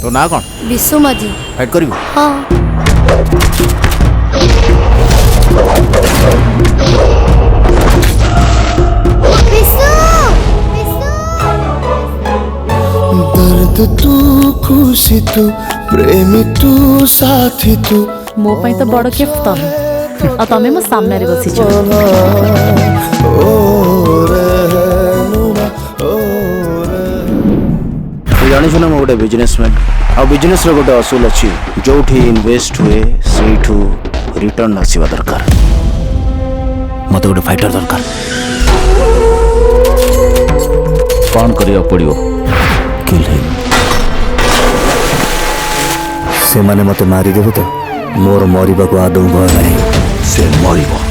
तो ना कौन विशु माझी फाइट करू हाँ दर्द तू खुशी तू प्रेमी तू साथी तू मो पई तो बड़ गिफ्ट तमे आ तमे मो सामने रे बसी छ जानी छो ना मो गोटे बिजनेसमैन आ बिजनेस रे गोटे असूल अछि जोठी इन्वेस्ट हुए सेठू रिटर्न आसीबा दरकार मते गोटे फाइटर दरकार कौन करिया पड़ियो किल हिम से माने मते मारी देबो तो मोर मरिबा को आदौ भय नाही से मरिबो